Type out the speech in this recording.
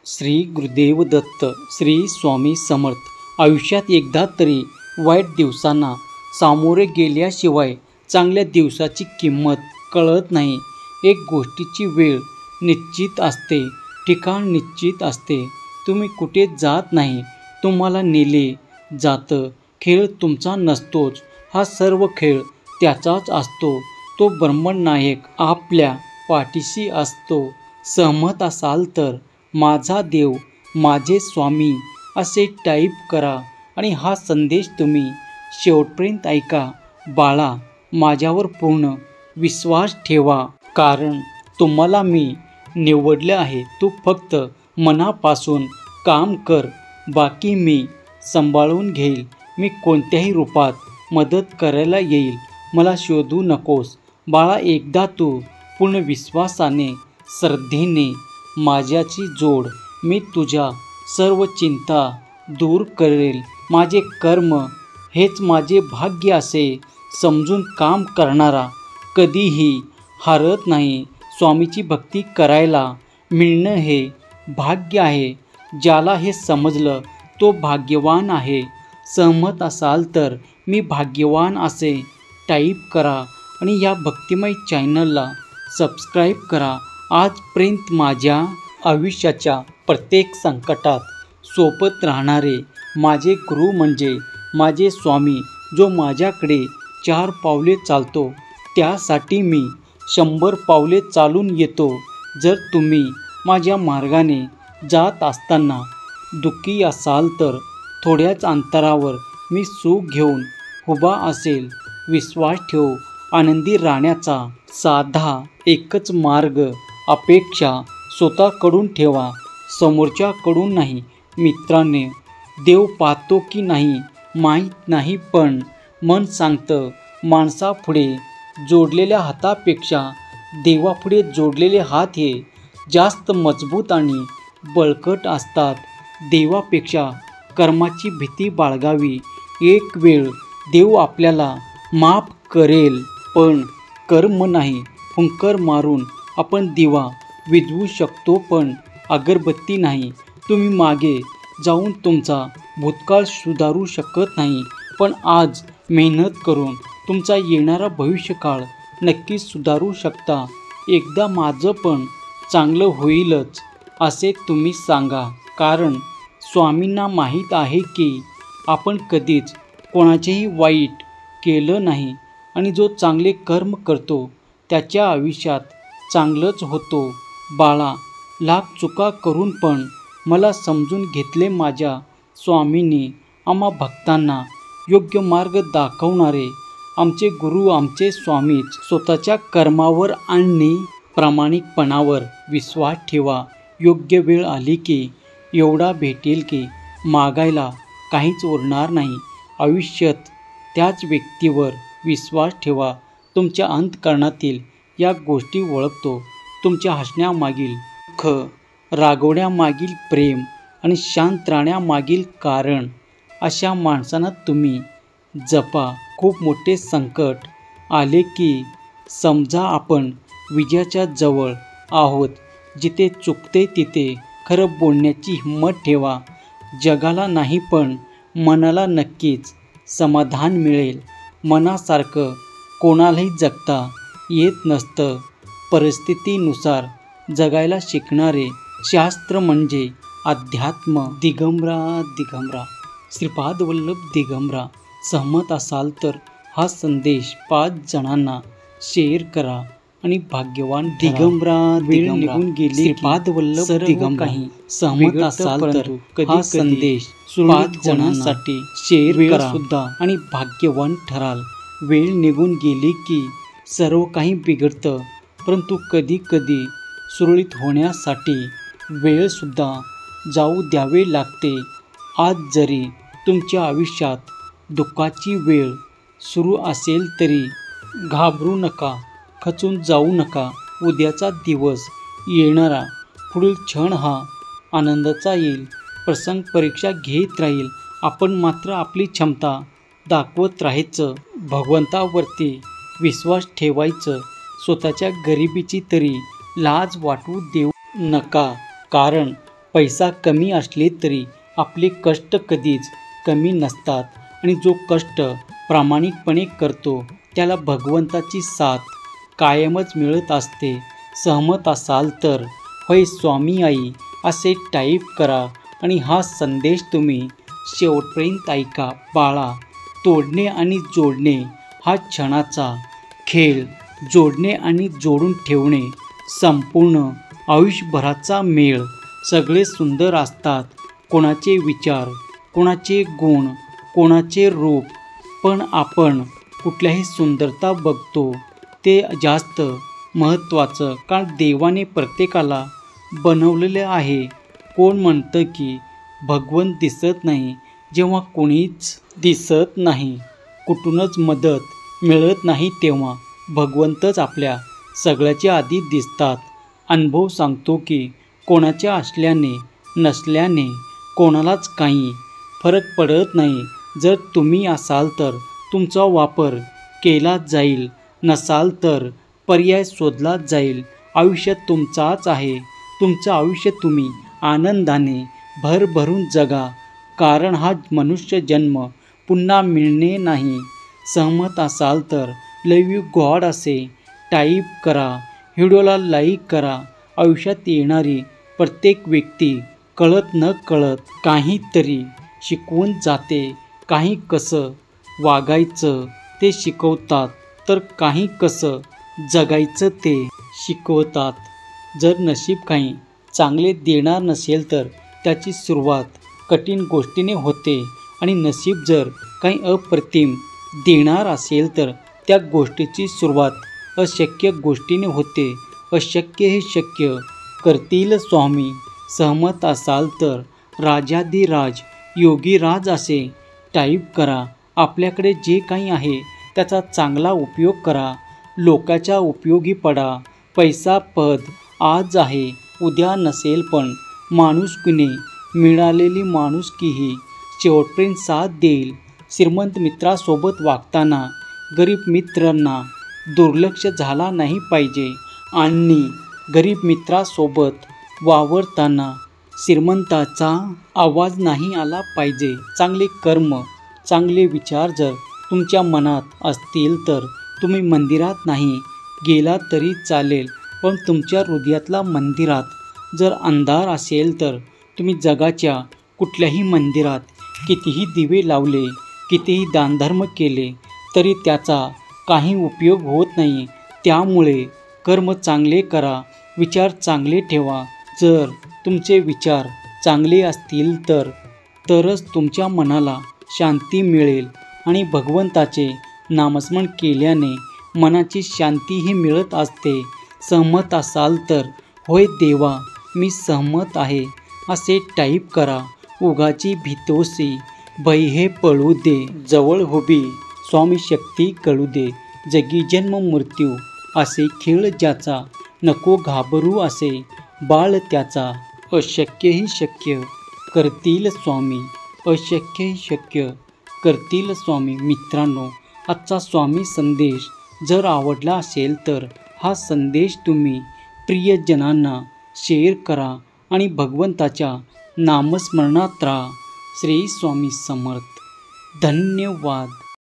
श्री गुरुदेव दत्त. श्री स्वामी समर्थ. आयुष्यात एकदा तरी वाईट दिवसांना सामोरे गेल्याशिवाय चांगल्या दिवसाची किंमत कळत नाही. एक गोष्टीची वेळ निश्चित असते, ठिकाण निश्चित असते. तुम्ही कुठे जात नाही, तुम्हाला नेले जातं. खेळ तुमचा नसतोच, हा सर्व खेळ त्याचाच असतो. तो ब्रह्मनायक आपल्या पाठीशी असतो. सहमत असाल तर माझा देव, माझे स्वामी असे टाईप करा आणि हा संदेश तुम्ही शेवटपर्यंत ऐका. बाळा, माझ्यावर पूर्ण विश्वास ठेवा, कारण तुम्हाला मी निवडले आहे. तू फक्त मनापासून काम कर, बाकी मी सांभाळून घेईल. मी कोणत्याही रूपात मदत करायला येईल, मला शोधू नकोस. बाळा, एकदा तू पूर्ण विश्वासाने, श्रद्धेने माझ्याशी जोड. मी तुझ्या सर्व चिंता दूर करेल. माझे कर्म हेच माझे भाग्य असे समजून काम करणारा कधीही हारत नाही. स्वामीची भक्ती करायला मिळणं हे भाग्य आहे. ज्याला हे समजलं तो भाग्यवान आहे. सहमत असाल तर मी भाग्यवान असे टाईप करा आणि या भक्तिमय चॅनलला सबस्क्राईब करा. आजपर्यंत माझ्या आयुष्याच्या प्रत्येक संकटात सोबत राहणारे माझे गुरु म्हणजे माझे स्वामी, जो माझ्याकडे 4 पावले चालतो त्यासाठी मी 100 पावले चालून येतो. जर तुम्ही माझ्या मार्गाने जात असताना दुःखी असाल तर थोड्याच अंतरावर मी सुख घेऊन उभा असेल. विश्वास ठेव. आनंदी राहण्याचा साधा एकच मार्ग, अपेक्षा स्वतःकडून ठेवा, समोरच्याकडून नाही. मित्राने, देव पाहतो की नाही माहीत नाही, पण मन सांगतं माणसापुढे जोडलेल्या हातापेक्षा देवापुढे जोडलेले हात हे जास्त मजबूत आणि बळकट असतात. देवापेक्षा कर्माची भीती बाळगावी. एक वेळ देव आपल्याला माफ करेल, पण कर्म नाही. फुंकर मारून आपण दिवा विझवू शकतो, पण अगरबत्ती नाही. तुम्ही मागे जाऊन तुमचा भूतकाळ सुधारू शकत नाही, पण आज मेहनत करून तुमचा येणारा भविष्यकाळ नक्कीच सुधारू शकता. एकदा माझं पण चांगलं होईलच असे तुम्ही सांगा, कारण स्वामींना माहीत आहे की आपण कधीच कोणाचेही वाईट केलं नाही आणि जो चांगले कर्म करतो त्याच्या आयुष्यात चांगलंच होतो. बाळा, लाख चुका करून पण मला समजून घेतले. माझ्या स्वामींनी आम्हा भक्तांना योग्य मार्ग दाखवणारे आमचे गुरु, आमचे स्वामीच. स्वतःच्या कर्मावर आणि प्रामाणिकपणावर विश्वास ठेवा. योग्य वेळ आली की एवढा भेटेल की मागायला काहीच उरणार नाही. आयुष्यात त्याच व्यक्तीवर विश्वास ठेवा. तुमच्या अंतःकरणातील या गोष्टी ओळखतो. तुमच्या हसण्यामागील दुःख, रागवण्यामागील प्रेम आणि शांत राहण्यामागील कारण. अशा माणसांना तुम्ही जपा. खूप मोठे संकट आले की समजा आपण विजयाच्या जवळ आहोत. जिथे चुकते तिथे खरं बोलण्याची हिंमत ठेवा. जगाला नाही पण मनाला नक्कीच समाधान मिळेल. मनासारखं कोणालाही जगता येत नसतं. परिस्थितीनुसार जगायला शिकणारे शास्त्र म्हणजे अध्यात्म. दिगंबरा. श्रीपाद वल्लभ दिगंबरा. सहमत असाल तर हा संदेश 5 जणांना शेअर करा आणि भाग्यवान दिगंबरा. वेळ निघून गेली. श्रीपाद वल्लभ दिगंबरा. सहमत असाल तर हा संदेश 5 जणांसाठी शेअर करा सुद्धा आणि भाग्यवान ठराल. वेळ निघून गेली की सर्व काही बिघडतं, परंतु कधी कधी सुरळीत होण्यासाठी वेळसुद्धा जाऊ द्यावे लागते. आज जरी तुमच्या आयुष्यात दुःखाची वेळ सुरू असेल तरी घाबरू नका, खचून जाऊ नका. उद्याचा दिवस, येणारा पुढील क्षण हा आनंदाचा येईल. प्रसंग परीक्षा घेत राहील. आपण मात्र आपली क्षमता दाखवत राहायचं. भगवंतावरती विश्वास ठेवायचं. स्वतःच्या गरिबीची तरी लाज वाटू देऊ नका, कारण पैसा कमी असले तरी आपले कष्ट कधीच कमी नसतात आणि जो कष्ट प्रामाणिकपणे करतो त्याला भगवंताची साथ कायमच मिळत असते. सहमत असाल तर होय स्वामी आई असे टाईप करा आणि हा संदेश तुम्ही शेवटपर्यंत ऐका. बाळा, तोडणे आणि जोडणे हा क्षणाचा खेळ, जोडणे आणि जोडून ठेवणे संपूर्ण आयुष्यभराचा मेळ. सगळे सुंदर असतात, कोणाचे विचार, कोणाचे गुण, कोणाचे रूप, पण आपण कुठल्याही सुंदरता बघतो ते जास्त महत्त्वाचं, कारण देवाने प्रत्येकाला बनवलेलं आहे. कोण म्हणतं की भगवंत दिसत नाही, जेव्हा कोणीच दिसत नाही, कुठूनच मदत मिळत नाही, तेव्हा भगवंतच आपल्या सगळ्याच्या आधी दिसतात. अनुभव सांगतो की कोणाच्या असल्याने नसल्याने कोणालाच काही फरक पडत नाही. जर तुम्ही असाल तर तुमचा वापर केला जाईल, नसाल तर पर्याय शोधला जाईल. आयुष्य तुमचाच आहे. तुमचं आयुष्य तुम्ही आनंदाने भरभरून जगा, कारण हा मनुष्य जन्म पुन्हा मिळणे नाही. सहमत असाल तर लव यू गॉड असे टाईप करा. व्हिडिओला लाईक करा. आयुष्यात येणारी प्रत्येक व्यक्ती कळत न कळत काहीतरी शिकवून जाते. काही कसं वागायचं ते शिकवतात, तर काही कसं जगायचं ते शिकवतात. जर नशीब काही चांगले देणार नसेल तर त्याची सुरुवात कठीण गोष्टीने होते, आणि नशीब जर काही अप्रतिम देणार असेल तर त्या गोष्टीची सुरुवात अशक्य गोष्टीने होते. अशक्य हे शक्य करतील स्वामी. सहमत असाल तर राजाधिराज योगीराज असे टाईप करा. आपल्याकडे जे काही आहे त्याचा चांगला उपयोग करा. लोकांच्या उपयोगी पडा. पैसा पद आज आहे उद्या नसेल, पण माणुसकीने मिळालेली माणुसकीही शेवटपर्यंत साथ देईल. श्रीमंत मित्रासोबत वागताना गरीब मित्रांना दुर्लक्ष झाला नाही पाहिजे, आणि गरीब मित्रासोबत वावरताना श्रीमंताचा आवाज नाही आला पाहिजे. चांगले कर्म, चांगले विचार जर तुमच्या मनात असतील तर तुम्ही मंदिरात नाही गेला तरी चालेल, पण तुमच्या हृदयातला मंदिरात जर अंधार असेल तर तुम्ही जगाच्या कुठल्याही मंदिरात कितीही दिवे लावले, कितीही दानधर्म केले तरी त्याचा काही उपयोग होत नाही. त्यामुळे कर्म चांगले करा, विचार चांगले ठेवा. जर तुमचे विचार चांगले असतील तरच तुमच्या मनाला शांती मिळेल, आणि भगवंताचे नामस्मरण केल्याने मनाची शांतीही मिळत असते. सहमत असाल तर होय देवा मी सहमत आहे असे टाईप करा. उगाची भीतोसी भय हे पळू दे, जवळ उभी स्वामी शक्ती कळू दे. जगी जन्म मृत्यू असे खेळ ज्याचा, नको घाबरू असे बाळ त्याचा. अशक्य ही शक्य करतील स्वामी, अशक्य ही शक्य करतील स्वामी. मित्रांनो, आजचा स्वामी संदेश जर आवडला असेल तर हा संदेश तुम्ही प्रियजनांना शेअर करा आणि भगवंताच्या नामस्मरणात राहा. श्री स्वामी समर्थ. धन्यवाद.